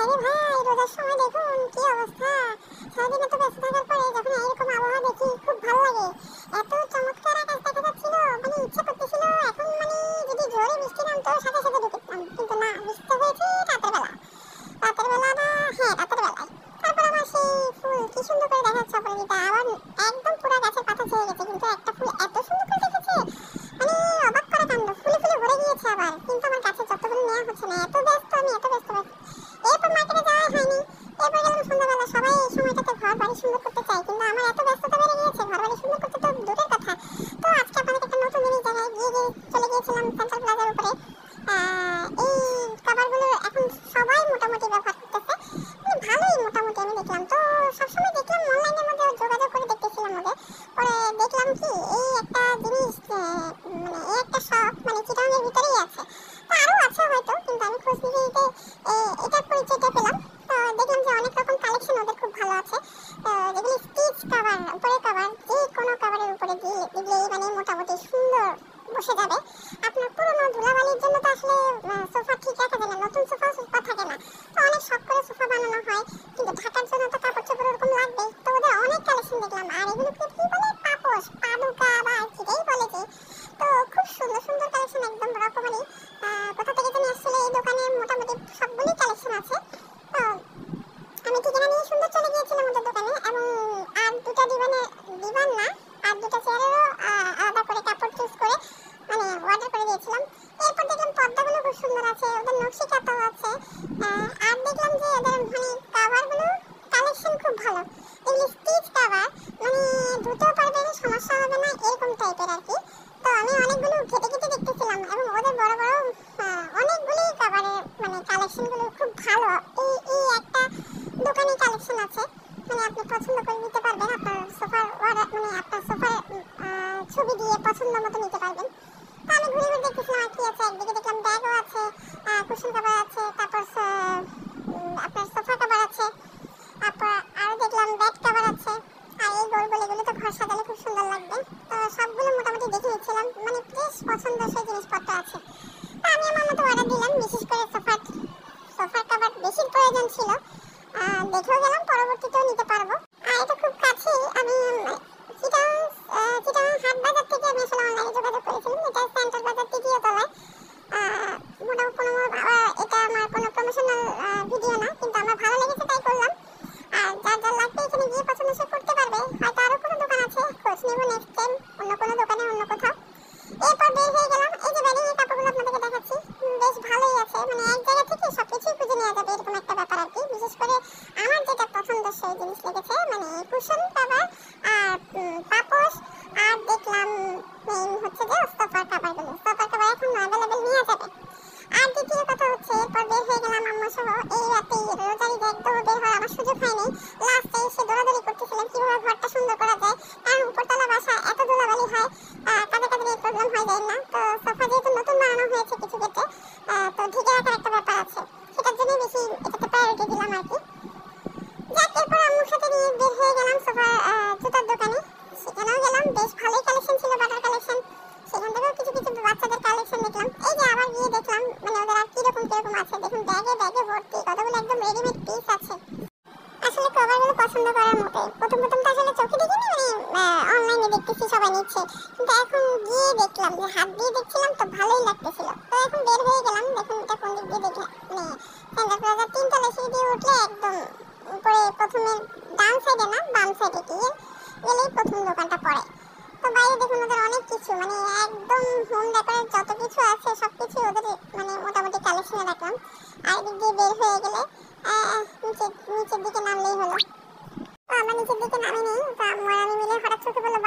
আরে ভাই, রোজার সময় দেখুন কি অবস্থা। সারাদিন এত ব্যস্ত থাকার পরে যখন এরকম আবহাওয়া দেখি খুব ভালো লাগে। এত চমৎকার আকাশ দেখা যাচ্ছিল, মানে ইচ্ছা করতেছিল এখন মানে যদি জোরে বৃষ্টি নামতো সাথে সাথে ঢুকতাম, কিন্তু না, বৃষ্টি হয়েছে রাতের বেলা। রাতের বেলা না, হ্যাঁ রাতের বেলায়। তারপর আমার সেই ফুল কি সুন্দর করে দেখাচ্ছে অপরাজিতা, আবার একদম পুরো গাছের পাতা ছেয়ে গেছে, কিন্তু একটা ফুল এত সুন্দর করে দেখেছে, মানে অবাক করা কাণ্ড। ফুলে ফুলে ভরে গিয়েছে আবার, কিন্তু আমার গাছে যতগুলো নেওয়া হচ্ছে না, এত ব্যস্ত আমি, এত ব্যস্ত। এরপর মার্কেটে যাওয়া হয়নি। এরপর গেলাম সন্ধ্যাবেলা। সবাই এই সময়টাতে ঘর বাড়ি সুন্দর করতে চায়, কিন্তু আমার এত ব্যস্ততা বেড়ে গিয়েছে, ঘর বাড়ি সুন্দর করতে তো দূরের কথা। তো আজকে আপনাদের একটা নতুন জিনিস দেখাই, চলে গিয়েছিলাম সেন্ট্রাল প্লাজার উপরে। এই কভারগুলো এখন সবাই মোটামুটি ব্যবহার করতেছে, মানে ভালোই মোটামুটি আমি দেখলাম। তো সবসময় দেখলাম অনলাইনের মধ্যে যোগাযোগ করে দেখতেছিলাম ওদের। পরে দেখলাম কি এই একটা জিনিস, মানে এই একটা শপ মানে চিটাগাংয়ের ভিতরেই আছে। তো আরও আছে হয়তো, কিন্তু আমি খোঁজ নিতে নিতে এটার পরিচয়টা পেলাম। তো দেখলাম যে অনেক রকম কালেকশন ওদের খুব ভালো আছে। যেগুলি স্টিচ কাভার, উপরে কাভার, যে কোনো কাভারের উপরে দিলেই মানে মোটামুটি সুন্দর বসে যাবে। আপনার পুরোনো ধুলাবালির জন্য তো আসলে সোফা ঠিক রাখা যায় না, নতুন সোফা থাকে না। তো অনেক শখ করে সোফা বানানো হয়, কিন্তু ঢাকার জন্য তো কাপড় চোপড় ওরকম লাগবে। তো ওদের অনেক কালেকশন দেখলাম। আর এগুলোকে কি বলে, পাপোশ, পাদুকা বা যেটাই বলে যে। তো খুব সুন্দর সুন্দর কালেকশন, একদম রকমারি। কোথা থেকে জানি আসলে এই দোকানে মোটামুটি সবগুলোই কালেকশন আছে। তো আমি ঠিকানা নিয়ে সুন্দর চলে গিয়েছিলাম ওদের দোকানে, এবং আর দুটা দিবান না, আর দুটা চেয়ারেরও আলাদা করে কাপড় চুজ করে মানে অর্ডার করে দিয়েছিলাম। এরপর দেখলাম পর্দাগুলো খুব সুন্দর আছে, ওদের নকশি কাঁথাও আছে। আর দেখলাম যে ওদের মানে কাভারগুলো কালেকশন খুব ভালো। এগুলি স্টিচ কাভার, মানে ধুতেও পারবেন, সমস্যা হবে না, এরকম টাইপের আর কি। তো আমি অনেকগুলো ঘেটে ঘেটে দেখতেছিলাম, এবং ওদের বড় বড় অনেকগুলি কাভারের মানে কালেকশনগুলো খুব ভালো। এই একটা দোকানে কালেকশন আছে, মানে আপনি পছন্দ করে নিতে পারবেন, আপনার সোফার অর্ডার মানে আপনার সোফার ছবি দিয়ে পছন্দ মতো নিতে পারবেন। তো আমি ঘুরে ঘুরে দেখতেছিলাম আর কি আছে। একদিকে দেখলাম ব্যাগও আছে, কুশন কাভার আছে, তারপর আপনার সোফা কাভার আছে, তারপর আরও দেখলাম বেড কাভার আছে। আর এই গোল গোল এগুলো তো ঘর সাজালে খুব সুন্দর লাগবে। তো সবগুলো মোটামুটি দেখে নিচ্ছিলাম, মানে বেশ পছন্দসই জিনিসপত্র আছে। তো আমি আমার মতো অর্ডার দিলাম, বিশেষ করে সোফার কাভার বেশি প্রয়োজন ছিল। দেখেও গেলাম, পরবর্তীতেও নিতে পারবো। আর এটা খুব কাছেই। আমি চিটাগাং হাট বাজার থেকে আমি আসলে অনলাইনে যোগাযোগ করেছিলাম। এটা সেন্ট্রাল বাজার তৃতীয় তলায়। মোটামুটি এটা আমার কোনো প্রমোশনাল ভিডিও না, কিন্তু আমার ভালো লেগেছে তাই করলাম। আর যার যার লাগবে এখানে গিয়ে পছন্দ সে করতে পারবে। হয়তো আরও কোনো দোকান আছে, খোঁজ নেব নেক্সট টাইম অন্য কোনো দোকানে, অন্য কোথাও। এরপর বের হয়ে গেলাম। এই যে ব্যাগের কাপড়গুলো আপনাদেরকে দেখাচ্ছি, বেশ ভালোই আছে, মানে এক জায়গা থেকে সবকিছুই খুঁজে নেওয়া যাবে, এরকম একটা ব্যাপার আর কি। বিশেষ করে আমার যেটা পছন্দসই জিনিস লেগেছে, মানে কুশন কাভার আর পাপোশ, আর দেখলাম মেইন হচ্ছে যে সোফার কাভারগুলো। সোফার কাভার এখন অ্যাভেলেবেল নেওয়া যাবে। আর দ্বিতীয় কথা হচ্ছে, এরপর বের হয়ে গেলাম আম্মা সহ। এই রাতে রোজার ঈদে একদম বের হওয়ার আমার সুযোগ হয়নি। লাস্টে এসে দৌড়াদৌড়ি করতেছিলাম কিভাবে ঘরটা সুন্দর করা যায়, কারণ উপরতলা বাসা, এত ধুলাবালি হয়, কাদের কাদের এই প্রবলেম হয়ে যায় না। তো সোফা যেহেতু নতুন বানানো হয়েছে কিছু ক্ষেত্রে, তো ঢেকে রাখার একটা ব্যাপার আছে, সেটার জন্য বেশি এটাতে প্রায়োরিটি দিলাম আর কি। যাক, এরপর আম্মুর সাথে নিয়ে বের হয়ে গেলাম সোফার জুতার দোকানে। সেখানেও গেলাম, বেশ ভালোই কালেকশন ছিল, বাটার কালেকশন। সেখান থেকেও কিছু কিছু বাচ্চাদের কালেকশন দেখলাম। এই যে আবার গিয়ে দেখলাম মানে ওদের আর কিরকম কিরকম আছে, দেখুন ব্যাগে ব্যাগে ভর্তি, কতগুলো একদম রেডিমেড পিস আছে। আসলে কভারগুলো পছন্দ করার মতো। প্রথম প্রথম তো আসলে চোখে দেখিনি, মানে অনলাইনে দেখতেছি সবাই নিচ্ছে, কিন্তু এখন গিয়ে দেখলাম যে হাত দিয়ে দেখছিলাম তো ভালোই লাগতেছিল। তো এখন বের হয়ে গেলাম, দেখুন এটা কোন দিক দিয়ে দেখলাম, মানে সেন্ট্রাল প্লাজার 3 তলা সিঁড়ি দিয়ে উঠলে একদম উপরে প্রথমে ডান সাইডে না বাম সাইডে গেলেই প্রথম দোকানটা পড়ে। তো বাইরে দেখুন ওদের অনেক কিছু, মানে একদম হোম ডেকোরের যত কিছু আছে সবকিছু ওদের মানে মোটামুটি কালেকশনে রাখলাম। আর এদিক দিয়ে বের হয়ে গেলে নিচের দিকে নামলেই হলো। তো আমরা নিচের দিকে নামিনি, তো আম্মু আর আমি মিলে হঠাৎ চোখে বললো